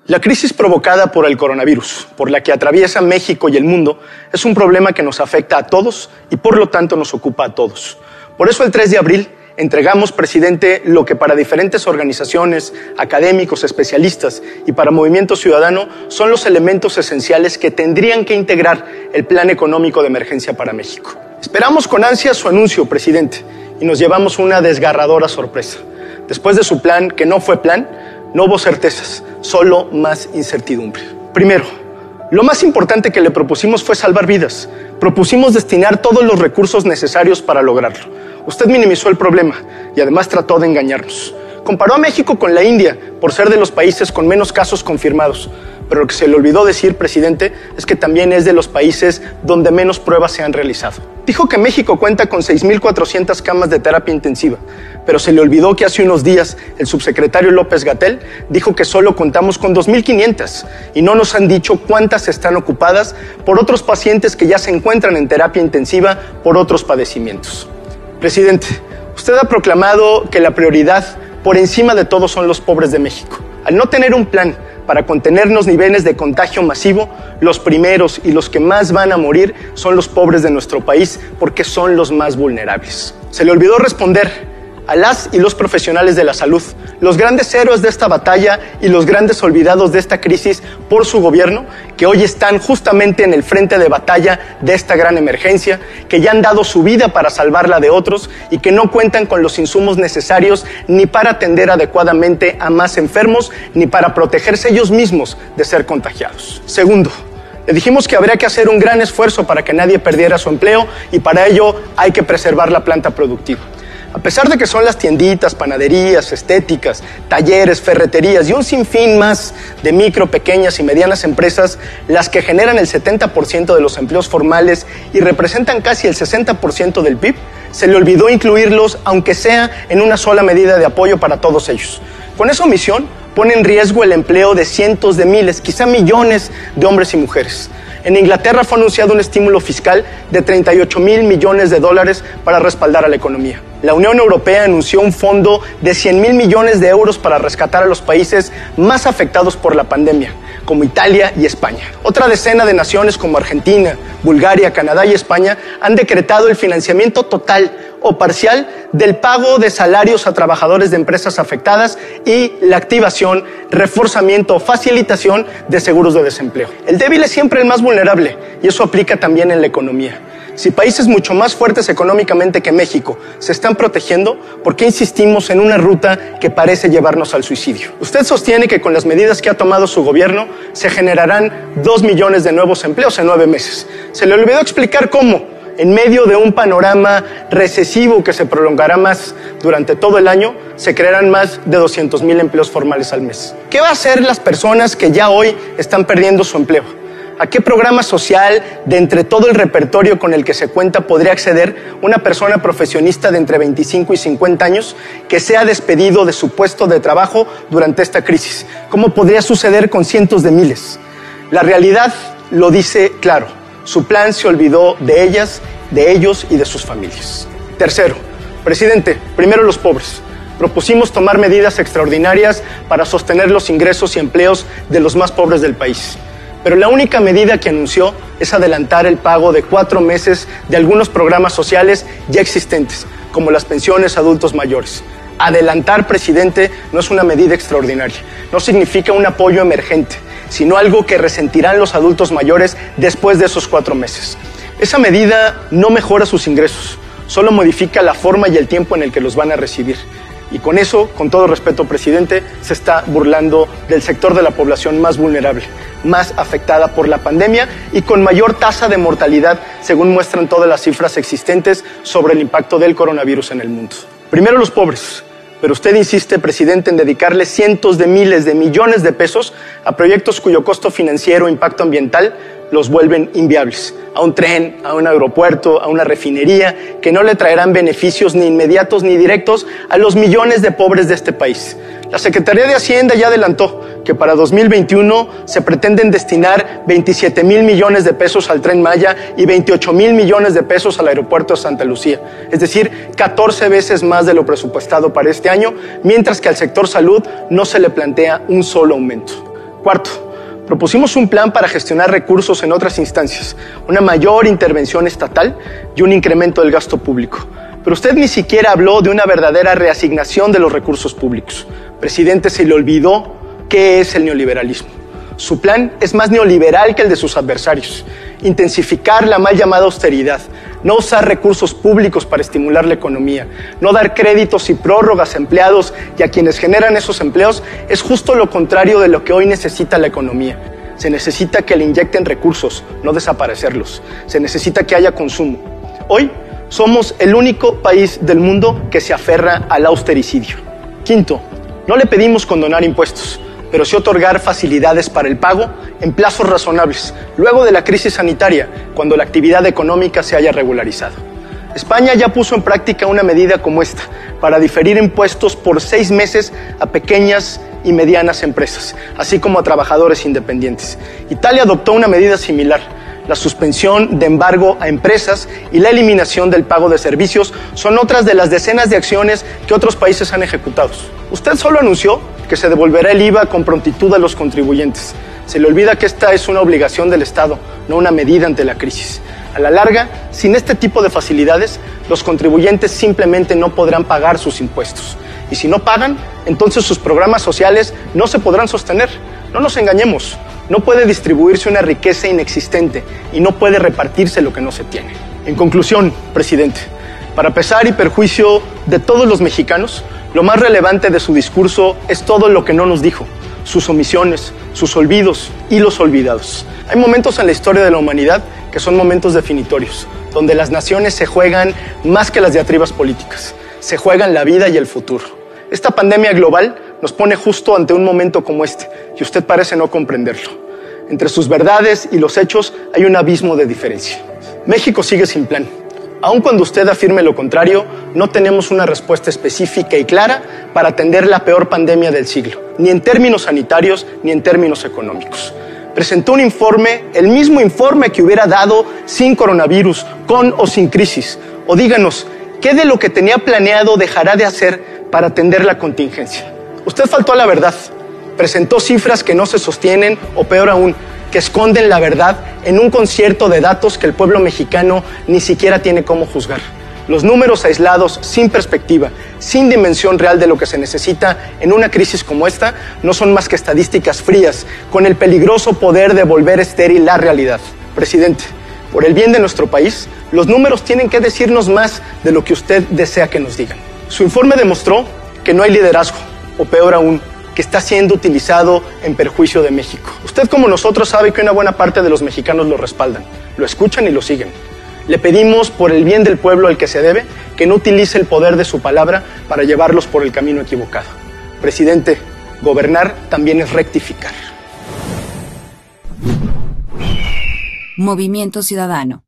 La crisis provocada por el coronavirus, por la que atraviesa México y el mundo, es un problema que nos afecta a todos y por lo tanto nos ocupa a todos. Por eso el 3 de abril entregamos, presidente, lo que para diferentes organizaciones, académicos, especialistas y para Movimiento Ciudadano son los elementos esenciales que tendrían que integrar el Plan Económico de Emergencia para México. Esperamos con ansia su anuncio, presidente, y nos llevamos una desgarradora sorpresa. Después de su plan, que no fue plan, no hubo certezas, solo más incertidumbre. Primero, lo más importante que le propusimos fue salvar vidas. Propusimos destinar todos los recursos necesarios para lograrlo. Usted minimizó el problema y además trató de engañarnos. Comparó a México con la India por ser de los países con menos casos confirmados. Pero lo que se le olvidó decir, presidente, es que también es de los países donde menos pruebas se han realizado. Dijo que México cuenta con 6,400 camas de terapia intensiva, pero se le olvidó que hace unos días el subsecretario López-Gatell dijo que solo contamos con 2,500 y no nos han dicho cuántas están ocupadas por otros pacientes que ya se encuentran en terapia intensiva por otros padecimientos. Presidente, usted ha proclamado que la prioridad por encima de todo son los pobres de México. Al no tener un plan para contener los niveles de contagio masivo, los primeros y los que más van a morir son los pobres de nuestro país porque son los más vulnerables. Se le olvidó responder a las y los profesionales de la salud, los grandes héroes de esta batalla y los grandes olvidados de esta crisis por su gobierno, que hoy están justamente en el frente de batalla de esta gran emergencia, que ya han dado su vida para salvarla de otros y que no cuentan con los insumos necesarios ni para atender adecuadamente a más enfermos, ni para protegerse ellos mismos de ser contagiados. Segundo, le dijimos que habría que hacer un gran esfuerzo para que nadie perdiera su empleo y para ello hay que preservar la planta productiva. A pesar de que son las tienditas, panaderías, estéticas, talleres, ferreterías y un sinfín más de micro, pequeñas y medianas empresas las que generan el 70% de los empleos formales y representan casi el 60% del PIB, se le olvidó incluirlos, aunque sea en una sola medida de apoyo para todos ellos. Con esa omisión pone en riesgo el empleo de cientos de miles, quizá millones de hombres y mujeres. En Inglaterra fue anunciado un estímulo fiscal de 38,000 millones de dólares para respaldar a la economía. La Unión Europea anunció un fondo de 100,000 millones de euros para rescatar a los países más afectados por la pandemia, como Italia y España. Otra decena de naciones como Argentina, Bulgaria, Canadá y España han decretado el financiamiento total o parcial del pago de salarios a trabajadores de empresas afectadas y la activación, reforzamiento o facilitación de seguros de desempleo. El débil es siempre el más vulnerable y eso aplica también en la economía. Si países mucho más fuertes económicamente que México se están protegiendo, ¿por qué insistimos en una ruta que parece llevarnos al suicidio? Usted sostiene que con las medidas que ha tomado su gobierno se generarán 2 millones de nuevos empleos en 9 meses. Se le olvidó explicar cómo, en medio de un panorama recesivo que se prolongará más durante todo el año, se crearán más de 200,000 empleos formales al mes. ¿Qué va a hacer las personas que ya hoy están perdiendo su empleo? ¿A qué programa social de entre todo el repertorio con el que se cuenta podría acceder una persona profesionista de entre 25 y 50 años que sea despedido de su puesto de trabajo durante esta crisis? ¿Cómo podría suceder con cientos de miles? La realidad lo dice claro. Su plan se olvidó de ellas, de ellos y de sus familias. Tercero, presidente, primero los pobres. Propusimos tomar medidas extraordinarias para sostener los ingresos y empleos de los más pobres del país. Pero la única medida que anunció es adelantar el pago de 4 meses de algunos programas sociales ya existentes, como las pensiones a adultos mayores. Adelantar, presidente, no es una medida extraordinaria, no significa un apoyo emergente, sino algo que resentirán los adultos mayores después de esos 4 meses. Esa medida no mejora sus ingresos, solo modifica la forma y el tiempo en el que los van a recibir. Y con eso, con todo respeto, presidente, se está burlando del sector de la población más vulnerable, más afectada por la pandemia y con mayor tasa de mortalidad, según muestran todas las cifras existentes sobre el impacto del coronavirus en el mundo. Primero los pobres, pero usted insiste, presidente, en dedicarle cientos de miles de millones de pesos a proyectos cuyo costo financiero e impacto ambiental los vuelven inviables. A un tren, a un aeropuerto, a una refinería, que no le traerán beneficios ni inmediatos ni directos a los millones de pobres de este país. La Secretaría de Hacienda ya adelantó que para 2021 se pretenden destinar 27,000 millones de pesos al Tren Maya y 28,000 millones de pesos al aeropuerto de Santa Lucía. Es decir, 14 veces más de lo presupuestado para este año, mientras que al sector salud no se le plantea un solo aumento. Cuarto, propusimos un plan para gestionar recursos en otras instancias, una mayor intervención estatal y un incremento del gasto público. Pero usted ni siquiera habló de una verdadera reasignación de los recursos públicos. Presidente, se le olvidó qué es el neoliberalismo. Su plan es más neoliberal que el de sus adversarios. Intensificar la mal llamada austeridad, no usar recursos públicos para estimular la economía, no dar créditos y prórrogas a empleados y a quienes generan esos empleos, es justo lo contrario de lo que hoy necesita la economía. Se necesita que le inyecten recursos, no desaparecerlos. Se necesita que haya consumo. Hoy somos el único país del mundo que se aferra al austericidio. Quinto, no le pedimos condonar impuestos, pero sí otorgar facilidades para el pago en plazos razonables, luego de la crisis sanitaria, cuando la actividad económica se haya regularizado. España ya puso en práctica una medida como esta, para diferir impuestos por 6 meses a pequeñas y medianas empresas, así como a trabajadores independientes. Italia adoptó una medida similar. La suspensión de embargo a empresas y la eliminación del pago de servicios son otras de las decenas de acciones que otros países han ejecutado. Usted solo anunció que se devolverá el IVA con prontitud a los contribuyentes. Se le olvida que esta es una obligación del Estado, no una medida ante la crisis. A la larga, sin este tipo de facilidades, los contribuyentes simplemente no podrán pagar sus impuestos. Y si no pagan, entonces sus programas sociales no se podrán sostener. No nos engañemos. No puede distribuirse una riqueza inexistente y no puede repartirse lo que no se tiene. En conclusión, presidente, para pesar y perjuicio de todos los mexicanos, lo más relevante de su discurso es todo lo que no nos dijo, sus omisiones, sus olvidos y los olvidados. Hay momentos en la historia de la humanidad que son momentos definitorios, donde las naciones se juegan más que las diatribas políticas, se juegan la vida y el futuro. Esta pandemia global nos pone justo ante un momento como este, y usted parece no comprenderlo. Entre sus verdades y los hechos hay un abismo de diferencia. México sigue sin plan. Aun cuando usted afirme lo contrario, no tenemos una respuesta específica y clara para atender la peor pandemia del siglo, ni en términos sanitarios ni en términos económicos. Presentó un informe, el mismo informe que hubiera dado sin coronavirus, con o sin crisis. O díganos, ¿qué de lo que tenía planeado dejará de hacer para atender la contingencia? Usted faltó a la verdad. Presentó cifras que no se sostienen, o peor aún, que esconden la verdad en un concierto de datos que el pueblo mexicano ni siquiera tiene cómo juzgar. Los números aislados, sin perspectiva, sin dimensión real de lo que se necesita en una crisis como esta, no son más que estadísticas frías, con el peligroso poder de volver estéril la realidad. Presidente, por el bien de nuestro país, los números tienen que decirnos más de lo que usted desea que nos digan. Su informe demostró que no hay liderazgo, o peor aún, que está siendo utilizado en perjuicio de México. Usted, como nosotros, sabe que una buena parte de los mexicanos lo respaldan, lo escuchan y lo siguen. Le pedimos, por el bien del pueblo al que se debe, que no utilice el poder de su palabra para llevarlos por el camino equivocado. Presidente, gobernar también es rectificar. Movimiento Ciudadano.